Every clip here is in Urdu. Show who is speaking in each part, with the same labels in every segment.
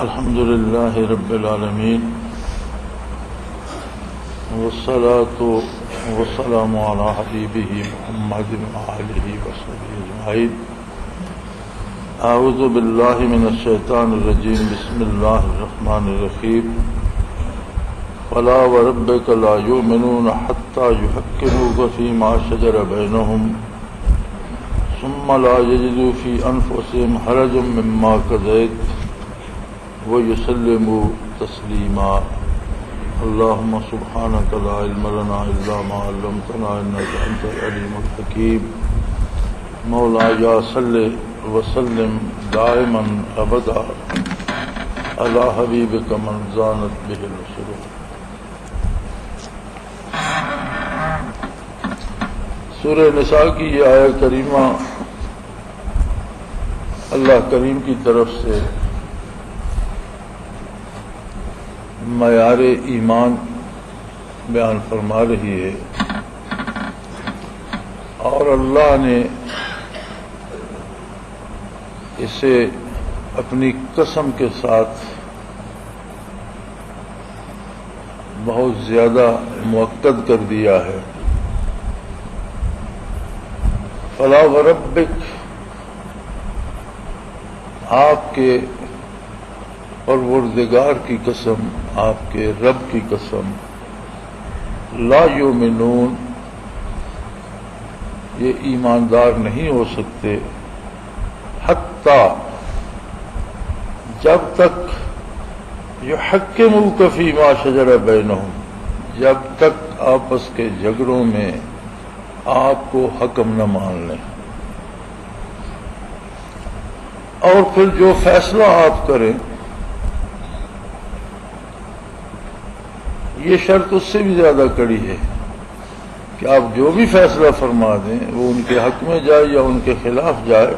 Speaker 1: الحمد لله رب العالمين والصلاة والسلام على حبيبه محمد وآله وصحبه أجمعين. أعوذ بالله من الشيطان الرجيم. بسم الله الرحمن الرحيم. فلا وربك لا يؤمنون حتى يحكموك فيما شجر بينهم ثم لا يجدوا في أنفسهم حرجا مما قضيت ويسلموا تسليما. اللهم سبحانك لا علم لنا إلا ما علمتنا إنك أنت العليم الحكيم. مولاي صل وسلم دائما أبدا على حبيبك من زانت به السرور. سورہ نساء کی یہ آیت کریمہ اللہ کریم کی طرف سے معیار ایمان بیان فرما رہی ہے، اور اللہ نے اسے اپنی قسم کے ساتھ بہت زیادہ مؤکد کر دیا ہے. فلا وربک، آپ کے پروردگار کی قسم، آپ کے رب کی قسم، لا یؤمنون، یہ ایماندار نہیں ہو سکتے، حتی، جب تک یحکموک فیما شجر بینہم، جب تک آپس کے جھگڑوں میں آپ کو حکم نہ مان لیں، اور پھر جو فیصلہ آپ کریں، یہ شرط اس سے بھی زیادہ کڑی ہے کہ آپ جو بھی فیصلہ فرما دیں وہ ان کے حق میں جائے یا ان کے خلاف جائے،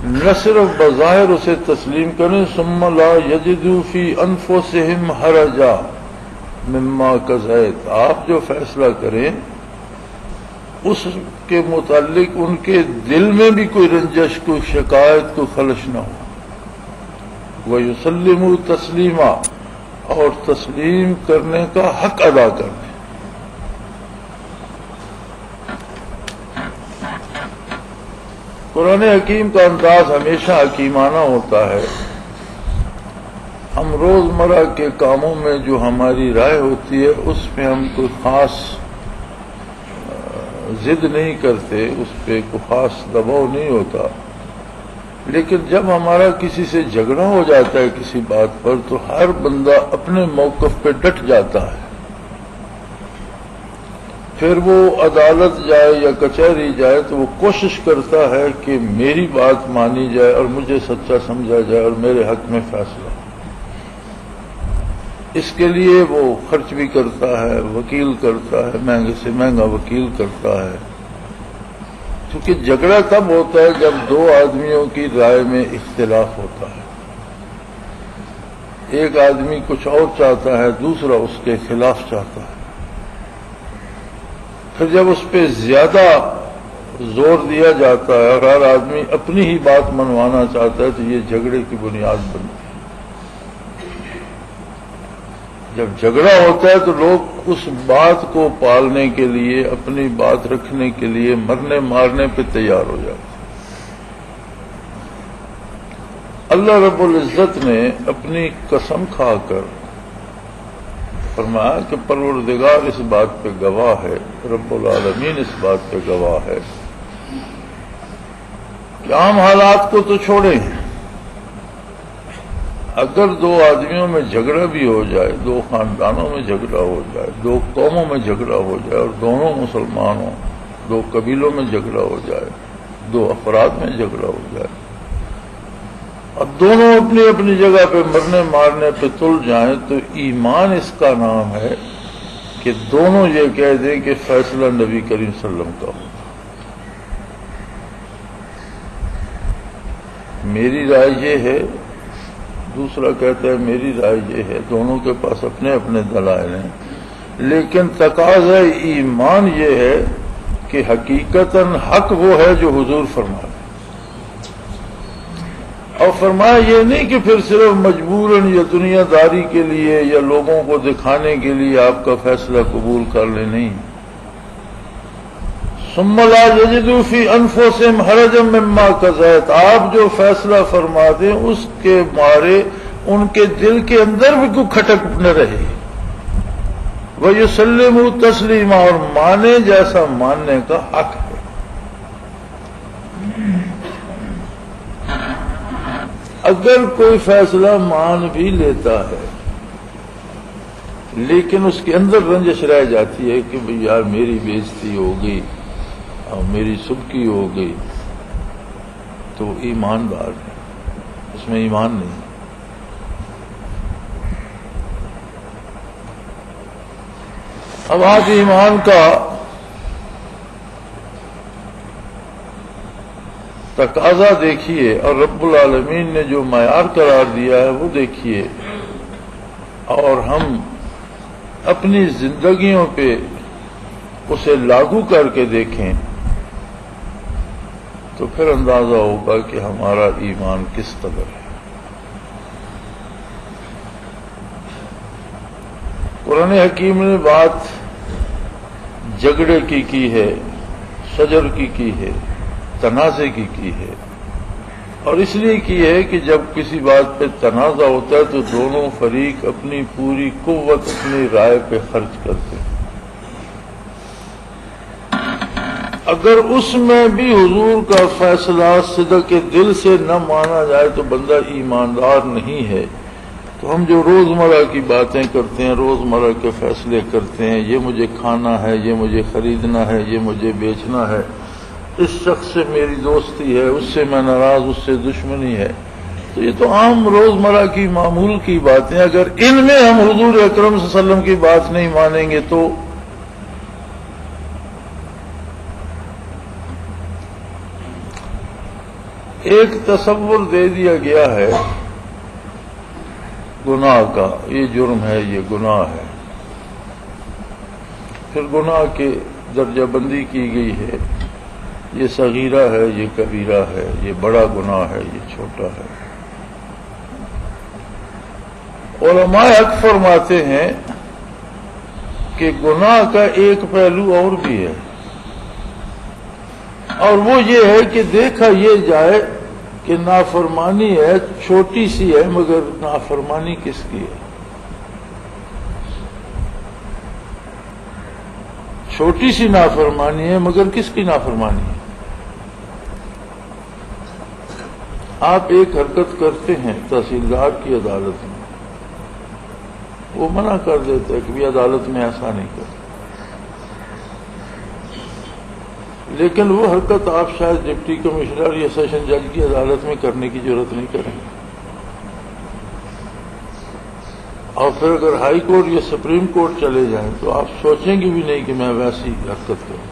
Speaker 1: نہ صرف بظاہر اسے تسلیم کریں، ثم لا یجدوا فی انفسہم حرجا مما قضیت، آپ جو فیصلہ کریں اس کے متعلق ان کے دل میں بھی کوئی رنجش، کوئی شکایت، کوئی خلش نہ ہو. وَيُسَلِّمُوا تَسْلِيمًا، اور تسلیم کرنے کا حق ادا کر دیں. قرآن حکیم کا انداز ہمیشہ حکیمانہ ہوتا ہے. ہم روزمرہ کے کاموں میں جو ہماری رائے ہوتی ہے اس میں ہم کوئی خاص ضد نہیں کرتے، اس پہ کوئی خاص دباؤ نہیں ہوتا، لیکن جب ہمارا کسی سے جھگڑا ہو جاتا ہے کسی بات پر تو ہر بندہ اپنے موقف پہ ڈٹ جاتا ہے. پھر وہ عدالت جائے یا کچہری جائے تو وہ کوشش کرتا ہے کہ میری بات مانی جائے اور مجھے سچا سمجھا جائے اور میرے حق میں فیصلہ. اس کے لیے وہ خرچ بھی کرتا ہے، وکیل کرتا ہے، مہنگے سے مہنگا وکیل کرتا ہے، کیونکہ جھگڑا تب ہوتا ہے جب دو آدمیوں کی رائے میں اختلاف ہوتا ہے. ایک آدمی کچھ اور چاہتا ہے، دوسرا اس کے خلاف چاہتا ہے. پھر جب اس پہ زیادہ زور دیا جاتا ہے اور ہر آدمی اپنی ہی بات منوانا چاہتا ہے تو یہ جھگڑے کی بنیاد بنتی ہے. جب جھگڑا ہوتا ہے تو لوگ اس بات کو پالنے کے لیے، اپنی بات رکھنے کے لیے مرنے مارنے پہ تیار ہو جاتے ہیں. اللہ رب العزت نے اپنی قسم کھا کر فرمایا کہ پروردگار اس بات پہ گواہ ہے، رب العالمین اس بات پہ گواہ ہے کہ عام حالات کو تو چھوڑیں، اگر دو آدمیوں میں جھگڑا بھی ہو جائے، دو خاندانوں میں جھگڑا ہو جائے، دو قوموں میں جھگڑا ہو جائے اور دونوں مسلمان ہوں، دو قبیلوں میں جھگڑا ہو جائے، دو افراد میں جھگڑا ہو جائے اور دونوں اپنی اپنی جگہ پہ مرنے مارنے پہ تل جائیں، تو ایمان اس کا نام ہے کہ دونوں یہ کہہ دیں کہ فیصلہ نبی کریم صلی اللہ علیہ وسلم کا ہو. میری رائے یہ ہے، دوسرا کہتا ہے میری رائے یہ ہے. دونوں کے پاس اپنے اپنے دلائل ہیں، لیکن تقاضا ایمان یہ ہے کہ حقیقتاً حق وہ ہے جو حضور فرمائے. اور فرمایا یہ نہیں کہ پھر صرف مجبوراً یا دنیا داری کے لیے یا لوگوں کو دکھانے کے لیے آپ کا فیصلہ قبول کر لیں، نہیں. ثم لا یجدوا فی انفسہم حرجا مما قضیت، آپ جو فیصلہ فرما دیں اس کے مارے ان کے دل کے اندر بھی کوئی کھٹک نہ رہے. وَيُسَلِّمُوا تسلیما، اور مانے جیسا ماننے کا حق ہے. اگر کوئی فیصلہ مان بھی لیتا ہے لیکن اس کے اندر رنجش رہ جاتی ہے کہ بھئی یار میری بے عزتی ہو گئی اور میری سبکی ہو گئی، تو ایماندار ہے، اس میں ایمان نہیں. اب آپ ایمان کا تقاضا دیکھیے اور رب العالمین نے جو معیار قرار دیا ہے وہ دیکھیے، اور ہم اپنی زندگیوں پہ اسے لاگو کر کے دیکھیں تو پھر اندازہ ہوگا کہ ہمارا ایمان کس قدر ہے. قرآن حکیم نے بات جھگڑے کی ہے، شجر کی ہے، تنازع کی ہے، اور اس لیے کی ہے کہ جب کسی بات پہ تنازع ہوتا ہے تو دونوں فریق اپنی پوری قوت اپنی رائے پہ خرچ کرتے ہیں. اگر اس میں بھی حضور کا فیصلہ صدق دل سے نہ مانا جائے تو بندہ ایماندار نہیں ہے. تو ہم جو روزمرہ کی باتیں کرتے ہیں، روزمرہ کے فیصلے کرتے ہیں، یہ مجھے کھانا ہے، یہ مجھے خریدنا ہے، یہ مجھے بیچنا ہے، اس شخص سے میری دوستی ہے، اس سے میں ناراض، اس سے دشمنی ہے، تو یہ تو عام روزمرہ کی معمول کی باتیں. اگر ان میں ہم حضور اکرم صلی اللہ علیہ وسلم کی بات نہیں مانیں گے تو ایک تصور دے دیا گیا ہے گناہ کا، یہ جرم ہے، یہ گناہ ہے. پھر گناہ کی درجہ بندی کی گئی ہے، یہ صغیرہ ہے، یہ کبیرہ ہے، یہ بڑا گناہ ہے، یہ چھوٹا ہے. علماء حق فرماتے ہیں کہ گناہ کا ایک پہلو اور بھی ہے، اور وہ یہ ہے کہ دیکھا یہ جائے کہ نافرمانی ہے، چھوٹی سی ہے، مگر نافرمانی کس کی ہے؟ چھوٹی سی نافرمانی ہے مگر کس کی نافرمانی ہے؟ آپ ایک حرکت کرتے ہیں تحصیلدار کی عدالت میں، وہ منع کر دیتا ہے کہ بھی عدالت میں ایسا نہیں کرتے، لیکن وہ حرکت آپ شاید ڈپٹی کمشنر یا سیشن جج کی عدالت میں کرنے کی ضرورت نہیں کریں گے. اور پھر اگر ہائی کورٹ یا سپریم کورٹ چلے جائیں تو آپ سوچیں گے بھی نہیں کہ میں ویسی حرکت کروں.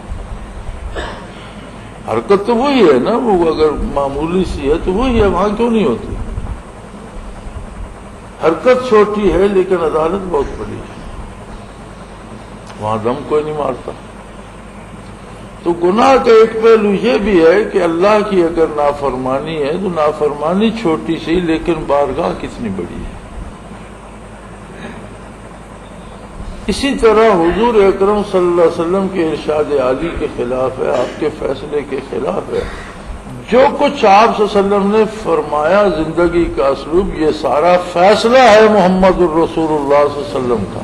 Speaker 1: حرکت تو وہی ہے نا، وہ اگر معمولی سی ہے تو وہی ہے، وہاں کیوں نہیں ہوتی؟ حرکت چھوٹی ہے لیکن عدالت بہت بڑی ہے، وہاں دم کوئی نہیں مارتا. تو گناہ کا ایک پہلو یہ بھی ہے کہ اللہ کی اگر نافرمانی ہے تو نافرمانی چھوٹی سی لیکن بارگاہ کتنی بڑی ہے. اسی طرح حضور اکرم صلی اللہ علیہ وسلم کے ارشاد عالی کے خلاف ہے، آپ کے فیصلے کے خلاف ہے. جو کچھ آپ صلی اللہ علیہ وسلم نے فرمایا زندگی کا اسلوب، یہ سارا فیصلہ ہے محمد الرسول اللہ صلی اللہ علیہ وسلم کا،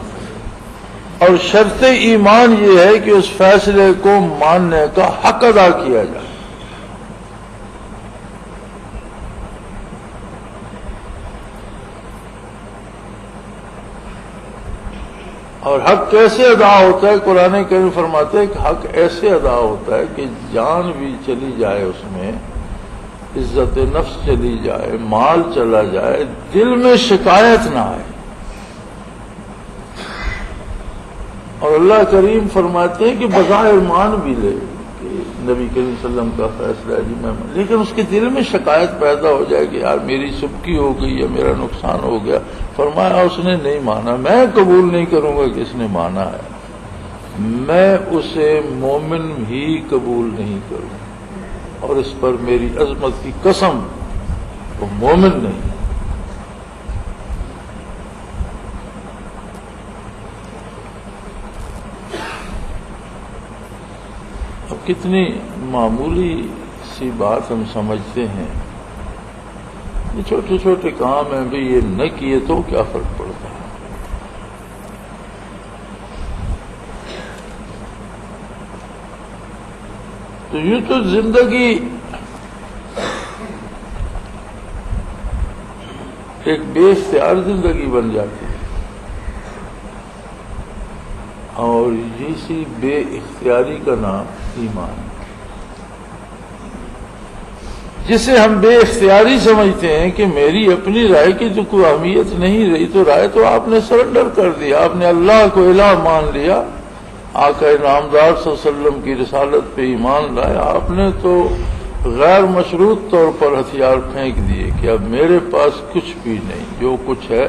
Speaker 1: اور شرط ایمان یہ ہے کہ اس فیصلے کو ماننے کا حق ادا کیا جائے. اور حق کیسے ادا ہوتا ہے؟ قرآن کریم فرماتے ہیں کہ حق ایسے ادا ہوتا ہے کہ جان بھی چلی جائے، اس میں عزت نفس چلی جائے، مال چلا جائے، دل میں شکایت نہ آئے. اور اللہ کریم فرماتے ہیں کہ بظاہر مان بھی لے کہ نبی کریم صلی اللہ علیہ وسلم کا فیصلہ ہے جی میں، لیکن اس کے دل میں شکایت پیدا ہو جائے کہ یار میری سبکی ہو گئی یا میرا نقصان ہو گیا. فرمایا اس نے نہیں مانا، میں قبول نہیں کروں گا کہ اس نے مانا ہے، میں اسے مومن ہی قبول نہیں کروں. اور اس پر میری عظمت کی قسم وہ مومن نہیں. اب کتنی معمولی سی بات ہم سمجھتے ہیں، یہ چھوٹے چھوٹے کام ہیں بھی، یہ نہ کیے تو کیا فرق پڑتا ہے. تو یوں تو زندگی ایک بے اختیار زندگی بن جاتی ہے، اور اسی بے اختیاری کا نام ایمان ہے. جسے ہم بے اختیاری سمجھتے ہیں کہ میری اپنی رائے کی تو کوئی اہمیت نہیں رہی، تو رائے تو آپ نے سرنڈر کر دیا، آپ نے اللہ کو الہ مان لیا، آقا نامدار صلی اللہ علیہ وسلم کی رسالت پہ ایمان لایا، آپ نے تو غیر مشروط طور پر ہتھیار پھینک دیے کہ اب میرے پاس کچھ بھی نہیں، جو کچھ ہے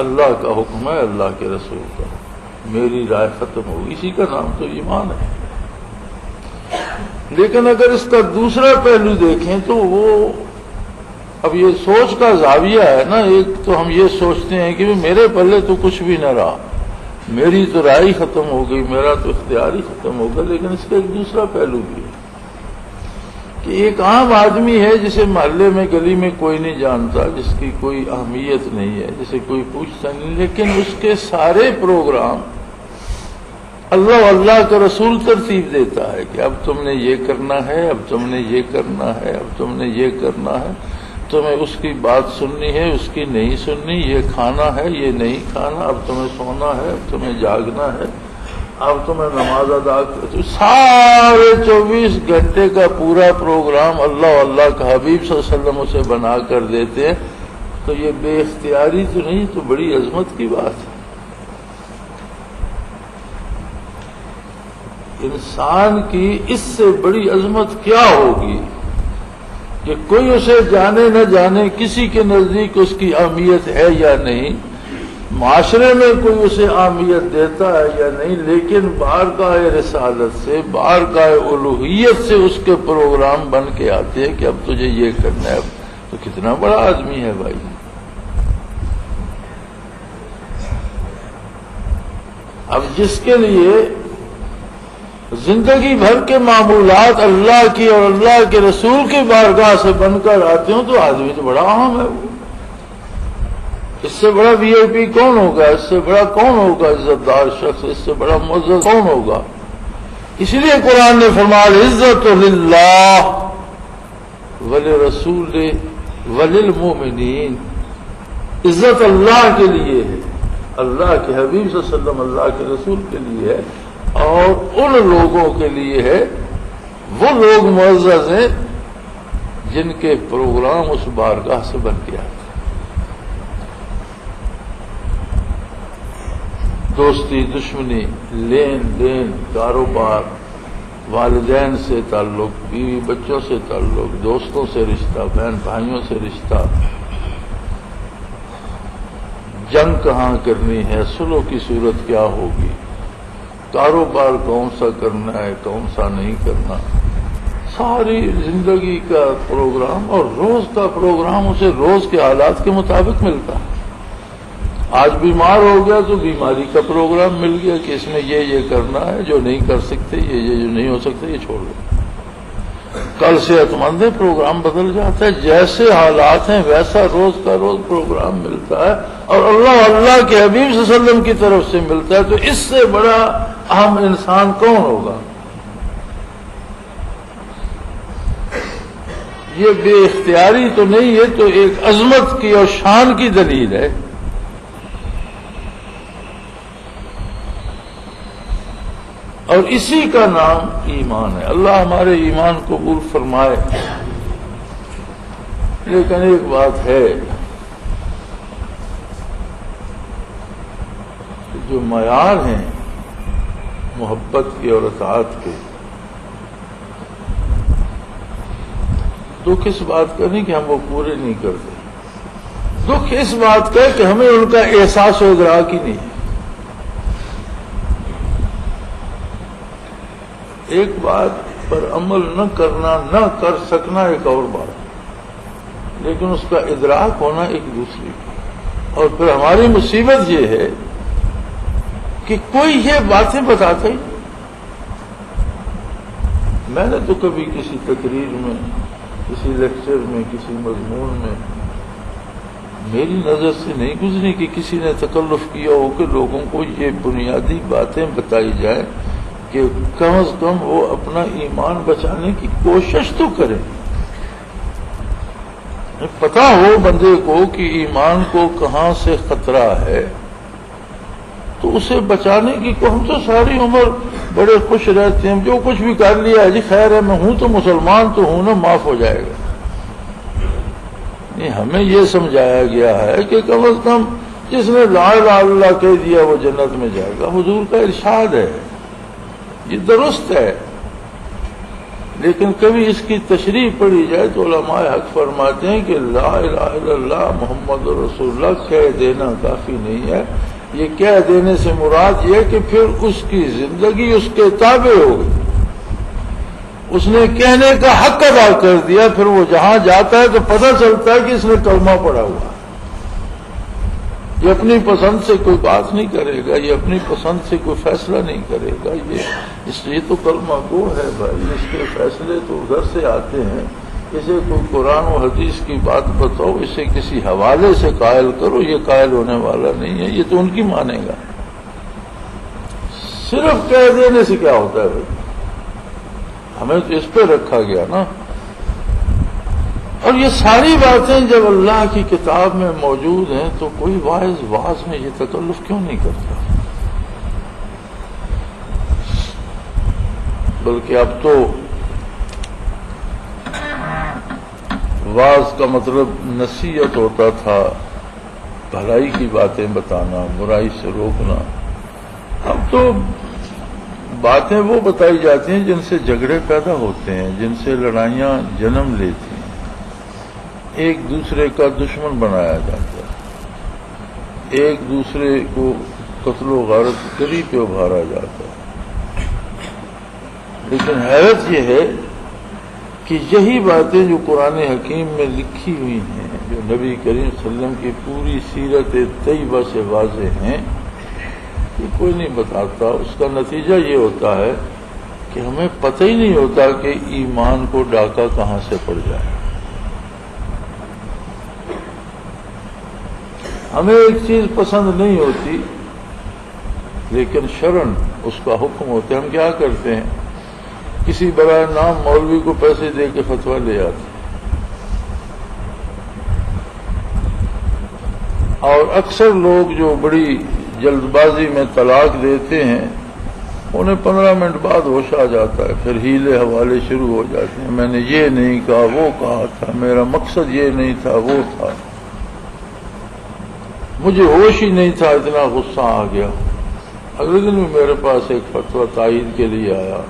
Speaker 1: اللہ کا حکم ہے، اللہ کے رسول کا، میری رائے ختم ہوگی. اسی کا نام تو ایمان ہے. لیکن اگر اس کا دوسرا پہلو دیکھیں تو وہ اب یہ سوچ کا زاویہ ہے نا. ایک تو ہم یہ سوچتے ہیں کہ میرے پلے تو کچھ بھی نہ رہا، میری تو رائے ختم ہو گئی، میرا تو اختیار ہی ختم ہو گیا. لیکن اس کا ایک دوسرا پہلو بھی ہے کہ ایک عام آدمی ہے جسے محلے میں گلی میں کوئی نہیں جانتا، جس کی کوئی اہمیت نہیں ہے، جسے کوئی پوچھتا نہیں، لیکن اس کے سارے پروگرام اللہ و اللہ کا رسول ترتیب دیتا ہے کہ اب تم نے یہ کرنا ہے، اب تم نے یہ کرنا ہے، اب تم نے یہ کرنا ہے، تمہیں اس کی بات سننی ہے، اس کی نہیں سننی، یہ کھانا ہے، یہ نہیں کھانا، اب تمہیں سونا ہے، اب تمہیں جاگنا ہے، اب تمہیں نماز ادا کر. سارے 24 گھنٹے کا پورا پروگرام اللہ و اللہ کا حبیب صلی اللہ علیہ وسلم اسے بنا کر دیتے ہیں. تو یہ بے اختیاری تو نہیں، تو بڑی عظمت کی بات ہے. انسان کی اس سے بڑی عظمت کیا ہوگی کہ کوئی اسے جانے نہ جانے، کسی کے نزدیک اس کی اہمیت ہے یا نہیں، معاشرے میں کوئی اسے اہمیت دیتا ہے یا نہیں، لیکن بارگاہ رسالت سے، بارگاہ الوہیت سے اس کے پروگرام بن کے آتے ہیں کہ اب تجھے یہ کرنا ہے. تو کتنا بڑا آدمی ہے بھائی. اب جس کے لیے زندگی بھر کے معمولات اللہ کی اور اللہ کے رسول کی بارگاہ سے بن کر آتے ہوں، تو آدمی تو بڑا اہم ہے. وہ اس سے بڑا وی آئی پی کون ہوگا؟ اس سے بڑا کون ہوگا عزت دار شخص؟ اس سے بڑا معزز کون ہوگا؟ اس لیے قرآن نے فرمایا العزت للہ ولرسول وللمؤمنین. عزت اللہ کے لیے ہے، اللہ کے حبیب صلی اللہ علیہ وسلم، اللہ کے رسول کے لیے ہے، اور ان لوگوں کے لیے ہے، وہ لوگ معزز ہیں جن کے پروگرام اس بارگاہ سے بن کے آتے ہیں. دوستی، دشمنی، لین دین، کاروبار، والدین سے تعلق، بیوی بچوں سے تعلق، دوستوں سے رشتہ، بہن بھائیوں سے رشتہ، جنگ کہاں کرنی ہے، صلح کی صورت کیا ہوگی، کاروبار کون سا کرنا ہے، کون سا نہیں کرنا، ساری زندگی کا پروگرام اور روز کا پروگرام اسے روز کے حالات کے مطابق ملتا ہے. آج بیمار ہو گیا تو بیماری کا پروگرام مل گیا کہ اس میں یہ کرنا ہے، جو نہیں کر سکتے، یہ جو نہیں ہو سکتا یہ چھوڑ دو. کل صحت مند ہے، پروگرام بدل جاتا ہے. جیسے حالات ہیں ویسا روز کا روز پروگرام ملتا ہے، اور اللہ کے حبیب صلی اللہ علیہ وسلم کی طرف سے ملتا ہے. تو اس سے بڑا اہم انسان کون ہوگا؟ یہ بے اختیاری تو نہیں ہے، تو ایک عظمت کی اور شان کی دلیل ہے. اور اسی کا نام ایمان ہے. اللہ ہمارے ایمان قبول فرمائے. لیکن ایک بات ہے کہ جو معیار ہیں محبت کے اور اطاعت کے، دکھ اس بات کا نہیں کہ ہم وہ پورے نہیں کرتے، دکھ اس بات کا کہ ہمیں ان کا احساس و ادراک ہی نہیں ہے. ایک بات پر عمل نہ کرنا، نہ کر سکنا ایک اور بات، لیکن اس کا ادراک ہونا ایک دوسری کی. اور پھر ہماری مصیبت یہ ہے کہ کوئی یہ باتیں بتاتا ہی. میں نے تو کبھی کسی تقریر میں، کسی لیکچر میں، کسی مضمون میں میری نظر سے نہیں گزری کہ کسی نے تکلف کیا ہو کہ لوگوں کو یہ بنیادی باتیں بتائی جائیں کہ کم از کم وہ اپنا ایمان بچانے کی کوشش تو کریں. پتا ہو بندے کو کہ ایمان کو کہاں سے خطرہ ہے تو اسے بچانے کی کو. ہم تو ساری عمر بڑے خوش رہتے ہیں، جو کچھ بھی کر لیا ہے جی خیر ہے، میں ہوں تو مسلمان تو ہوں نا، معاف ہو جائے گا. نہیں، ہمیں یہ سمجھایا گیا ہے کہ کم از کم جس نے لا الہ الا اللہ کہہ دیا وہ جنت میں جائے گا. حضور کا ارشاد ہے، یہ درست ہے، لیکن کبھی اس کی تشریح پڑھی جائے تو علماء حق فرماتے ہیں کہ لا الہ الا اللہ محمد رسول اللہ کہہ دینا کافی نہیں ہے. یہ کہہ دینے سے مراد یہ کہ پھر اس کی زندگی اس کے تابع ہو گئی، اس نے کہنے کا حق ادا کر دیا. پھر وہ جہاں جاتا ہے تو پتہ چلتا ہے کہ اس نے کلمہ پڑھا ہوا. یہ اپنی پسند سے کوئی بات نہیں کرے گا، یہ اپنی پسند سے کوئی فیصلہ نہیں کرے گا. یہ تو کلمہ گو ہے بھائی، اس کے فیصلے تو گھر سے آتے ہیں. اسے کوئی قرآن و حدیث کی بات بتاؤ، اسے کسی حوالے سے قائل کرو، یہ قائل ہونے والا نہیں ہے. یہ تو ان کی مانے گا. صرف کہہ دینے سے کیا ہوتا ہے بھائی؟ ہمیں تو اس پہ رکھا گیا نا. اور یہ ساری باتیں جب اللہ کی کتاب میں موجود ہیں تو کوئی واعظ میں یہ تکلف کیوں نہیں کرتا؟ بلکہ اب تو واعظ کا مطلب نصیحت ہوتا تھا، بھلائی کی باتیں بتانا، برائی سے روکنا. اب تو باتیں وہ بتائی جاتی ہیں جن سے جھگڑے پیدا ہوتے ہیں، جن سے لڑائیاں جنم لیتی ہیں، ایک دوسرے کا دشمن بنایا جاتا ہے، ایک دوسرے کو قتل و غارت گری پہ ابھارا جاتا ہے. لیکن حیرت یہ ہے کہ یہی باتیں جو قرآن حکیم میں لکھی ہوئی ہیں، جو نبی کریم صلی اللہ علیہ وسلم کی پوری سیرت طیبہ سے واضح ہیں، یہ کوئی نہیں بتاتا. اس کا نتیجہ یہ ہوتا ہے کہ ہمیں پتہ ہی نہیں ہوتا کہ ایمان کو ڈاکہ کہاں سے پڑ جائے. ہمیں ایک چیز پسند نہیں ہوتی لیکن شرعاً اس کا حکم ہوتا ہے. ہم کیا کرتے ہیں؟ کسی برائے نام مولوی کو پیسے دے کے فتویٰ لے آتے ہیں. اور اکثر لوگ جو بڑی جلد بازی میں طلاق دیتے ہیں انہیں 15 منٹ بعد ہوش آ جاتا ہے، پھر ہیلے حوالے شروع ہو جاتے ہیں. میں نے یہ نہیں کہا، وہ کہا تھا، میرا مقصد یہ نہیں تھا، وہ تھا، مجھے ہوش ہی نہیں تھا، اتنا غصہ آ گیا. اگلے دن بھی میرے پاس ایک فتویٰ تائید کے لیے آیا،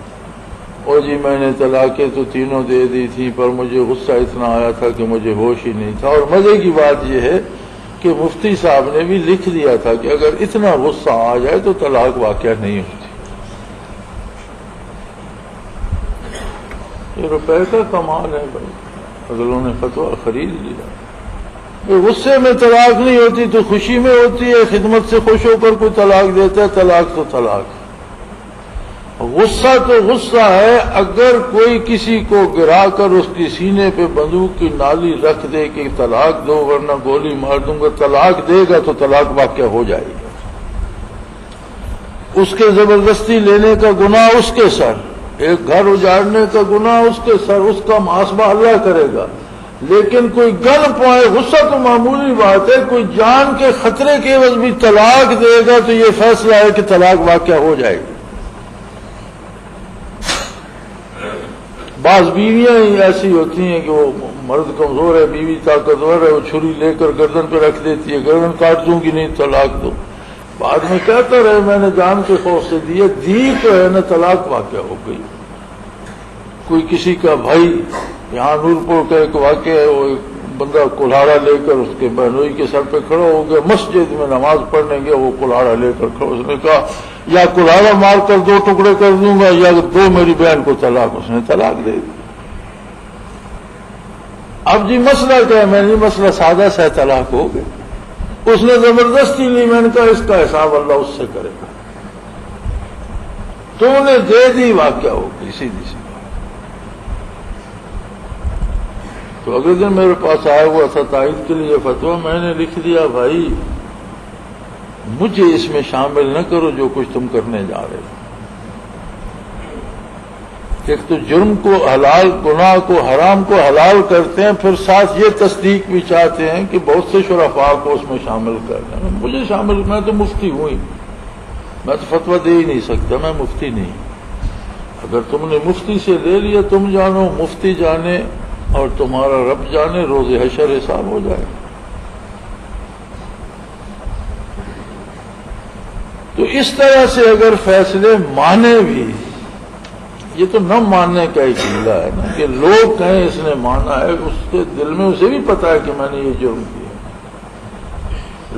Speaker 1: اور جی میں نے طلاقیں تو تینوں دے دی تھی پر مجھے غصہ اتنا آیا تھا کہ مجھے ہوش ہی نہیں تھا. اور مزے کی بات یہ ہے کہ مفتی صاحب نے بھی لکھ دیا تھا کہ اگر اتنا غصہ آ جائے تو طلاق واقع نہیں ہوتی. یہ روپے کا کمال ہے بھائی، اگلوں نے فتویٰ خرید لیا. غصے میں طلاق نہیں ہوتی تو خوشی میں ہوتی ہے. خدمت سے خوش ہو کر کوئی طلاق دیتا ہے، طلاق تو طلاق. غصہ تو غصہ ہے. اگر کوئی کسی کو گرا کر اس کی سینے پہ بندوق کی نالی رکھ دے کہ طلاق دو ورنہ گولی مار دوں گا، طلاق دے گا تو طلاق واقع ہو جائے گا. اس کے زبردستی لینے کا گناہ اس کے سر، ایک گھر اجاڑنے کا گناہ اس کے سر، اس کا محاسبہ اللہ کرے گا. لیکن کوئی گل پائے، غصہ تو معمولی بات ہے، کوئی جان کے خطرے کے عوض بھی طلاق دے گا تو یہ فیصلہ ہے کہ طلاق واقع ہو جائے گی. بعض بیویاں ہی ایسی ہوتی ہیں کہ وہ مرد کمزور ہے، بیوی طاقتور ہے، وہ چھری لے کر گردن پہ رکھ دیتی ہے، گردن کاٹ دوں گی نہیں طلاق دو. بعد میں کہتا رہے میں نے جان کے خوف سے دی تو ہے نا، طلاق واقع ہو گئی. کوئی کسی کا بھائی، یہاں نورپور کا ایک واقعہ ہے، وہ ایک بندہ کلہاڑا لے کر اس کے بہنوئی کے سر پہ کھڑا ہو گیا، مسجد میں نماز پڑھنے گیا، وہ کلہاڑا لے کر کھڑا. اس نے کہا یا کلہاڑا مار کر 2 ٹکڑے کر دوں گا یا دو میری بہن کو طلاق. اس نے طلاق دے دی. اب جی مسئلہ کیا ہے؟ میں نے مسئلہ سادہ سا طلاق ہو گیا، اس نے زبردستی لی، میں نے کہا اس کا حساب اللہ اس سے کرے گا، تو نے دے دی، واقعہ ہو گئی سیدھی سی بات۔ تو اگلے دن میرے پاس آیا ہوا تھا تائید کے لیے فتویٰ، میں نے لکھ دیا بھائی مجھے اس میں شامل نہ کرو جو کچھ تم کرنے جا رہے ہو۔ ایک تو جرم کو حلال، گناہ کو حرام کو حلال کرتے ہیں، پھر ساتھ یہ تصدیق بھی چاہتے ہیں کہ بہت سے شرفاء کو اس میں شامل کر دیں۔ مجھے شامل، میں تو مفتی ہوں ہی، میں تو فتویٰ دے ہی نہیں سکتا، میں مفتی نہیں۔ اگر تم نے مفتی سے لے لیا، تم جانو، مفتی جانے اور تمہارا رب جانے، روز حشر حساب ہو جائے۔ تو اس طرح سے اگر فیصلے مانے بھی، یہ تو نہ ماننے کا ایک حیلہ ہے نا، کہ لوگ کہیں اس نے مانا ہے، اس کے دل میں اسے بھی پتا ہے کہ میں نے یہ جرم کیا،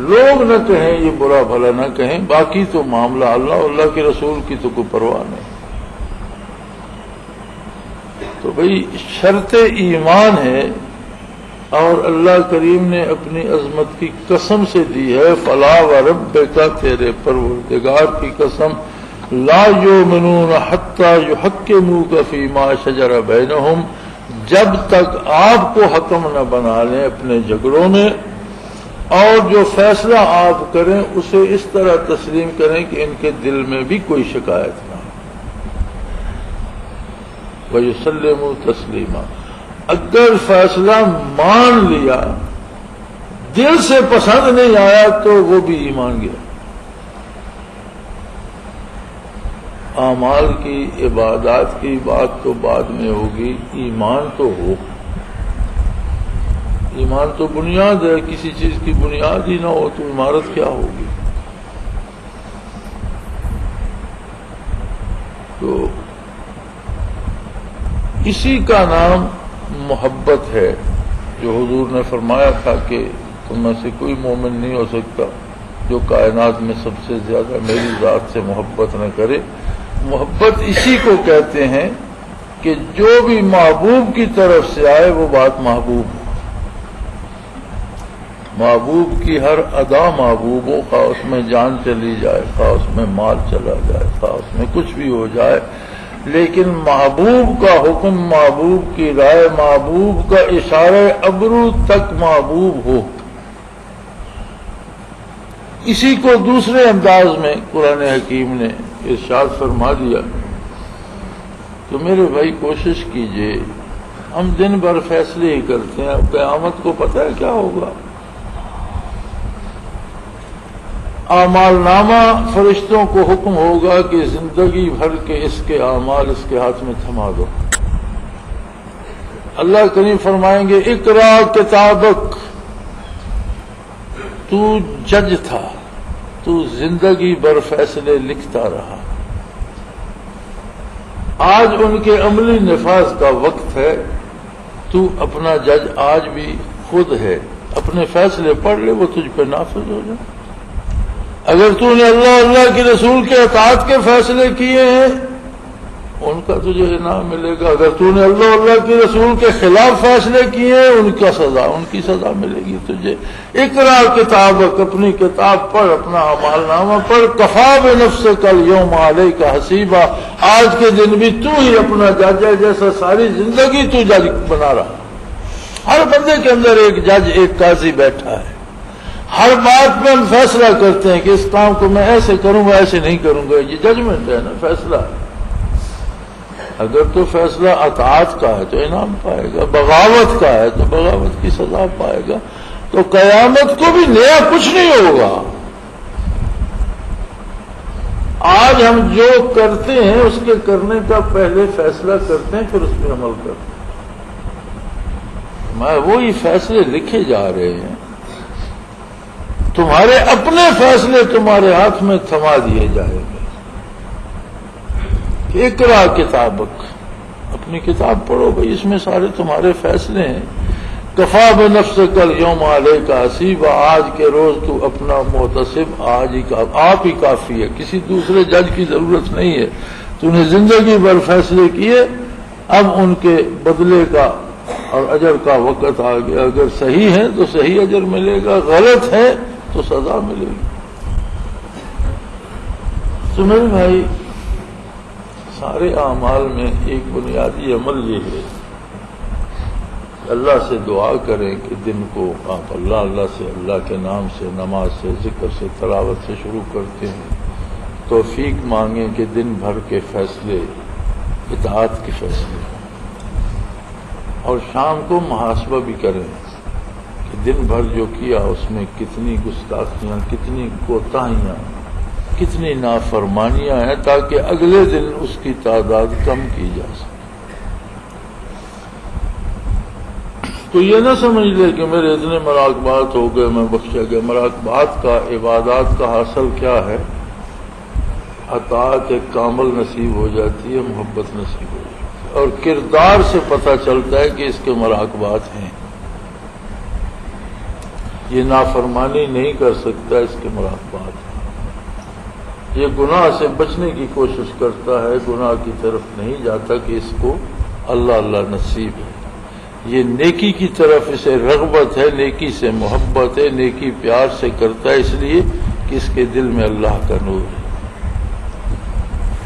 Speaker 1: لوگ نہ کہیں، یہ برا بھلا نہ کہیں، باقی تو معاملہ اللہ کے رسول کی تو کوئی پرواہ نہیں۔ تو بھئی شرط ایمان ہے، اور اللہ کریم نے اپنی عظمت کی قسم سے دی ہے، فلا وربک، تیرے پروردگار کی قسم، لا یؤمنون حتی یحکموک فیما شجر بینہم، جب تک آپ کو حکم نہ بنا لیں اپنے جھگڑوں میں، اور جو فیصلہ آپ کریں اسے اس طرح تسلیم کریں کہ ان کے دل میں بھی کوئی شکایت نہ ہو، وَيُسَلِّمُوا تَسْلِيمًا۔ اگر فیصلہ مان لیا، دل سے پسند نہیں آیا، تو وہ بھی ایمان گیا۔ اعمال کی، عبادات کی بات تو بعد میں ہوگی، ایمان تو ہو۔ ایمان تو بنیاد ہے، کسی چیز کی بنیاد ہی نہ ہو تو عمارت کیا ہوگی؟ تو اسی کا نام محبت ہے، جو حضور نے فرمایا تھا کہ تم میں سے کوئی مومن نہیں ہو سکتا جو کائنات میں سب سے زیادہ میری ذات سے محبت نہ کرے۔ محبت اسی کو کہتے ہیں کہ جو بھی محبوب کی طرف سے آئے وہ بات محبوب ہو، محبوب کی ہر ادا محبوب ہو، خواہ اس میں جان چلی جائے، خواہ اس میں مال چلا جائے، خواہ اس میں کچھ بھی ہو جائے، لیکن محبوب کا حکم، محبوب کی رائے، محبوب کا اشارہ ابرو تک محبوب ہو۔ اسی کو دوسرے انداز میں قرآن حکیم نے ارشاد فرما دیا۔ تو میرے بھائی کوشش کیجئے، ہم دن بھر فیصلے ہی کرتے ہیں، اب قیامت کو پتہ ہے کیا ہوگا؟ اعمال نامہ فرشتوں کو حکم ہوگا کہ زندگی بھر کے اس کے اعمال اس کے ہاتھ میں تھما دو۔ اللہ کریم فرمائیں گے اقرا کتابک، تو جج تھا، تو زندگی بھر فیصلے لکھتا رہا، آج ان کے عملی نفاذ کا وقت ہے، تو اپنا جج آج بھی خود ہے، اپنے فیصلے پڑھ لے، وہ تجھ پہ نافذ ہو جائے۔ اگر تو نے اللہ کے رسول کے اطاعت کے فیصلے کیے ہیں، ان کا تجھے انعام ملے گا، اگر تو نے اللہ کے رسول کے خلاف فیصلے کیے ہیں، ان کی سزا ملے گی تجھے۔ اقرا کتابک، اپنی کتاب پڑھ، اپنا اعمال نامہ پڑھ، کفا بنفسک الیوم علیک حسیبا، آج کے دن بھی تو ہی اپنا جج ہے، جیسا ساری زندگی تو جج بنا رہا۔ ہر بندے کے اندر ایک جج، ایک قاضی بیٹھا ہے، ہر بات میں ہم فیصلہ کرتے ہیں کہ اس کام کو میں ایسے کروں گا، ایسے نہیں کروں گا، یہ ججمنٹ ہے نا، فیصلہ ہے۔ اگر تو فیصلہ اطاعت کا ہے تو انعام پائے گا، بغاوت کا ہے تو بغاوت کی سزا پائے گا۔ تو قیامت کو بھی نیا کچھ نہیں ہوگا۔ آج ہم جو کرتے ہیں اس کے کرنے کا پہلے فیصلہ کرتے ہیں، پھر اس پہ عمل کرتے ہیں۔ وہی فیصلے لکھے جا رہے ہیں، تمہارے اپنے فیصلے تمہارے ہاتھ میں تھما دیے جائیں گے۔ اقرا کتابک، اپنی کتاب پڑھو بھائی، اس میں سارے تمہارے فیصلے ہیں۔ کفا بنفسک الیوم علیک حسیبا، آج کے روز تو اپنا محتسب آپ ہی کافی ہے، کسی دوسرے جج کی ضرورت نہیں ہے۔ تو نے زندگی بھر فیصلے کیے، اب ان کے بدلے کا اور اجر کا وقت آ گیا. اگر صحیح ہے تو صحیح اجر ملے گا، غلط ہے تو سزا ملے گی. تو میرے بھائی، سارے اعمال میں ایک بنیادی عمل یہ ہے، اللہ سے دعا کریں کہ دن کو آپ اللہ سے، اللہ کے نام سے، نماز سے، ذکر سے، تلاوت سے شروع کرتے ہیں. توفیق مانگیں کہ دن بھر کے فیصلے اطاعت کے فیصلے، اور شام کو محاسبہ بھی کریں کہ دن بھر جو کیا اس میں کتنی گستاخیاں، کتنی کوتاہیاں، کتنی نافرمانیاں ہیں، تاکہ اگلے دن اس کی تعداد کم کی جا سکے. تو یہ نہ سمجھ لے کہ میرے اتنے مراقبات ہو گئے میں بخشا گیا. مراقبات کا، عبادات کا حاصل کیا ہے؟ اطاعت ایک کامل نصیب ہو جاتی ہے، محبت نصیب ہو جاتی ہے، اور کردار سے پتہ چلتا ہے کہ اس کے مراقبات ہیں. یہ نافرمانی نہیں کر سکتا، اس کے مراقبات ہیں. یہ گناہ سے بچنے کی کوشش کرتا ہے، گناہ کی طرف نہیں جاتا کہ اس کو اللہ نصیب ہے. یہ نیکی کی طرف اسے رغبت ہے، نیکی سے محبت ہے، نیکی پیار سے کرتا ہے، اس لیے کہ اس کے دل میں اللہ کا نور ہے.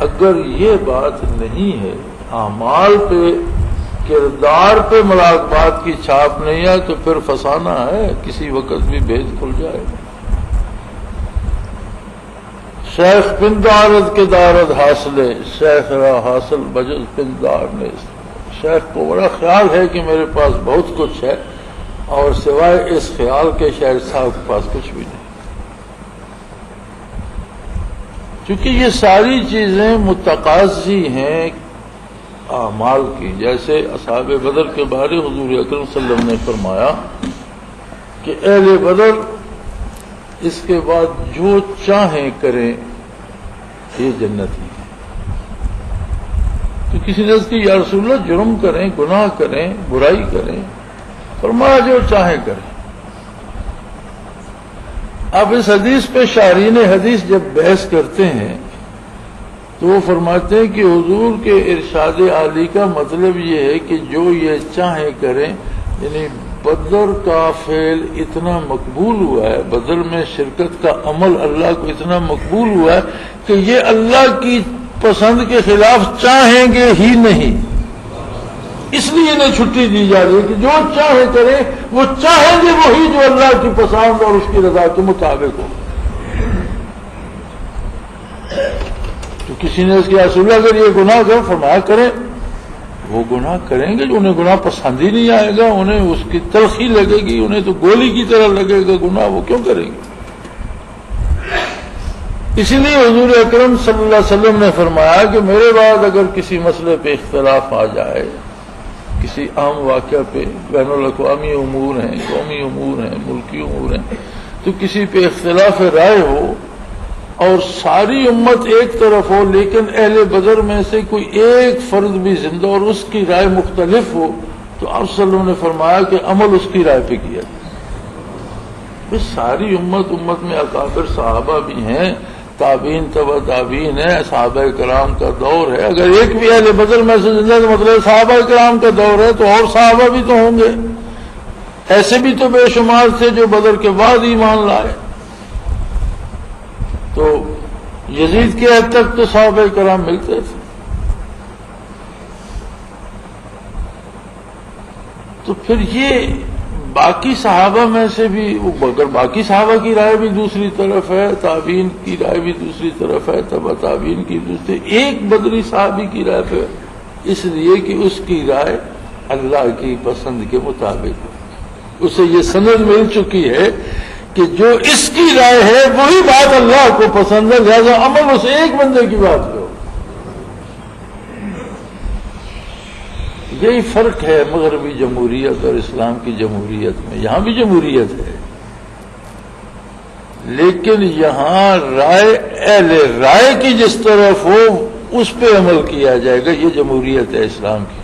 Speaker 1: اگر یہ بات نہیں ہے، اعمال پہ، کردار پہ مراقبات کی چھاپ نہیں ہے، تو پھر فسانہ ہے، کسی وقت بھی بھید کھل جائے. شیخ پندارد کے دارد حاصلے، شیخ را حاصل بجز پندار نے. شیخ کو بڑا خیال ہے کہ میرے پاس بہت کچھ ہے، اور سوائے اس خیال کے شیخ صاحب کے پاس کچھ بھی نہیں. کیونکہ یہ ساری چیزیں متقاضی ہیں اعمال کی. جیسے اصحاب بدر کے بارے حضور اکرم صلی اللہ علیہ وسلم نے فرمایا کہ اہل بدر اس کے بعد جو چاہیں کریں یہ جنتی ہے. تو کسی نے کہ یا رسول اللہ جرم کریں، گناہ کریں، برائی کریں، فرمایا جو چاہیں کریں. اب اس حدیث پہ شارحین حدیث جب بحث کرتے ہیں تو وہ فرماتے ہیں کہ حضور کے ارشاد عالی کا مطلب یہ ہے کہ جو یہ چاہیں کریں، یعنی بدر کا فعل اتنا مقبول ہوا ہے، بدر میں شرکت کا عمل اللہ کو اتنا مقبول ہوا ہے کہ یہ اللہ کی پسند کے خلاف چاہیں گے ہی نہیں. اس لیے انہیں چھٹی دی جا رہی ہے کہ جو چاہے کریں، وہ چاہیں گے وہی جو اللہ کی پسند اور اس کی رضا کے مطابق ہو. تو کسی نے اس کی رسول اللہ اگر یہ گناہ کر، فرمایا کریں. وہ گناہ کریں گے جو انہیں گناہ پسند ہی نہیں آئے گا، انہیں اس کی تلخی لگے گی، انہیں تو گولی کی طرح لگے گا گناہ، وہ کیوں کریں گے؟ اسی لیے حضور اکرم صلی اللہ علیہ وسلم نے فرمایا کہ میرے بعد اگر کسی مسئلے پہ اختلاف آ جائے، کسی عام واقعہ پہ، بین الاقوامی امور ہیں، قومی امور ہیں، ملکی امور ہیں، تو کسی پہ اختلاف رائے ہو اور ساری امت ایک طرف ہو، لیکن اہل بدر میں سے کوئی ایک فرد بھی زندہ اور اس کی رائے مختلف ہو، تو آپ صلی اللہ علیہ وسلم نے فرمایا کہ عمل اس کی رائے پہ کیا جائے. ساری امت میں اکابر صحابہ بھی ہیں، تابعین تبع تابعین ہے، صحابہ کرام کا دور ہے. اگر ایک بھی اہل بدر میں سے زندہ تو مطلب صحابہ کرام کا دور ہے، تو اور صحابہ بھی تو ہوں گے. ایسے بھی تو بے شمار تھے جو بدر کے بعد ایمان لائے. تو یزید کے حد تک تو صحابہ کرام ملتے تھے. تو پھر یہ باقی صحابہ میں سے بھی، اگر باقی صحابہ کی رائے بھی دوسری طرف ہے، تابعین کی رائے بھی دوسری طرف ہے، تبع تابعین کی دوسری، ایک بدری صحابی کی رائے پہ، اس لیے کہ اس کی رائے اللہ کی پسند کے مطابق ہے. اسے یہ سند مل چکی ہے کہ جو اس کی رائے ہے وہی بات اللہ کو پسند ہے، لہذا عمل اس ایک بندے کی بات کرو. یہی فرق ہے مغربی جمہوریت اور اسلام کی جمہوریت میں. یہاں بھی جمہوریت ہے، لیکن یہاں رائے اہل رائے کی جس طرف ہو اس پہ عمل کیا جائے گا. یہ جمہوریت ہے اسلام کی.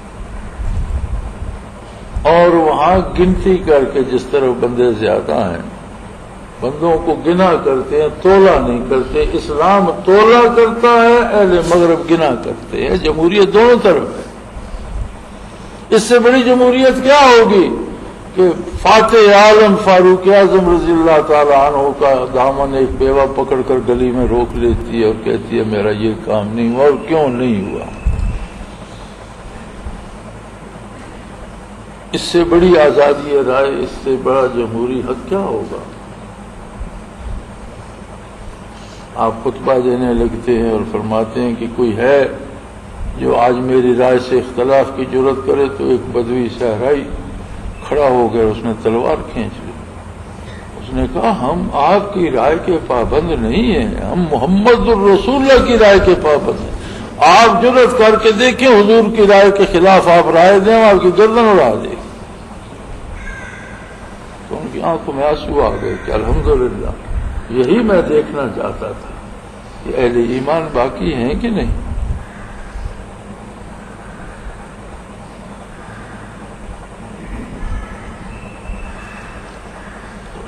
Speaker 1: اور وہاں گنتی کر کے جس طرح بندے زیادہ ہیں، بندوں کو گنا کرتے ہیں، تولا نہیں کرتے. اسلام تولا کرتا ہے، اہل مغرب گنا کرتے ہیں. جمہوریت دونوں طرف ہے. اس سے بڑی جمہوریت کیا ہوگی کہ فاتح عالم فاروق اعظم رضی اللہ تعالی عنہ کا دامن ایک بیوہ پکڑ کر گلی میں روک لیتی ہے اور کہتی ہے میرا یہ کام نہیں ہوا، اور کیوں نہیں ہوا؟ اس سے بڑی آزادی رائے، اس سے بڑا جمہوری حق کیا ہوگا؟ آپ خطبہ دینے لگتے ہیں اور فرماتے ہیں کہ کوئی ہے جو آج میری رائے سے اختلاف کی جرات کرے، تو ایک بدوی صحرائی کھڑا ہو گیا، اس نے تلوار کھینچ لی، اس نے کہا ہم آپ کی رائے کے پابند نہیں ہیں، ہم محمد الرسول اللہ کی رائے کے پابند ہیں، آپ جرات کر کے دیکھیں حضور کی رائے کے خلاف آپ رائے دیں، آپ کی گردن اڑا دیں۔ تو ان کی آنکھوں میں آنسو آ گئے کہ الحمدللہ یہی میں دیکھنا چاہتا تھا کہ اہل ایمان باقی ہیں کہ نہیں۔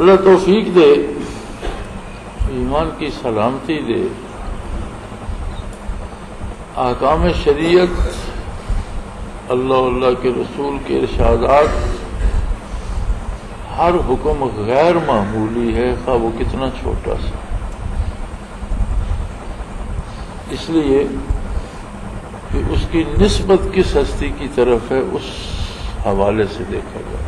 Speaker 1: اللہ توفیق دے، ایمان کی سلامتی دے، احکام شریعت، اللہ کے رسول کے ارشادات، ہر حکم غیر معمولی ہے، خواہ وہ کتنا چھوٹا سا، اس لیے کہ اس کی نسبت کس ہستی کی طرف ہے اس حوالے سے دیکھا جائے۔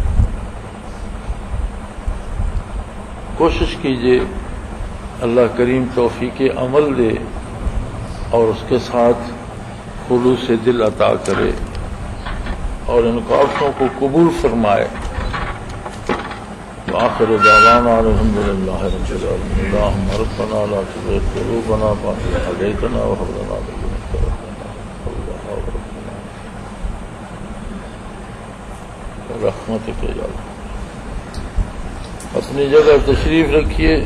Speaker 1: کوشش کیجئے اللہ کریم توفیق عمل دے اور اس کے ساتھ خلوص سے دل عطا کرے اور ان کاوشوں کو قبول فرمائے۔ وآخر دعوانا الحمدللہ رب العالمین۔ اللہم ربنا لا تزغ قلوبنا بعد إذ هديتنا وهب لنا من لدنك رحمة رحمتک یا اللہ۔ اپنی جگہ تشریف رکھیے۔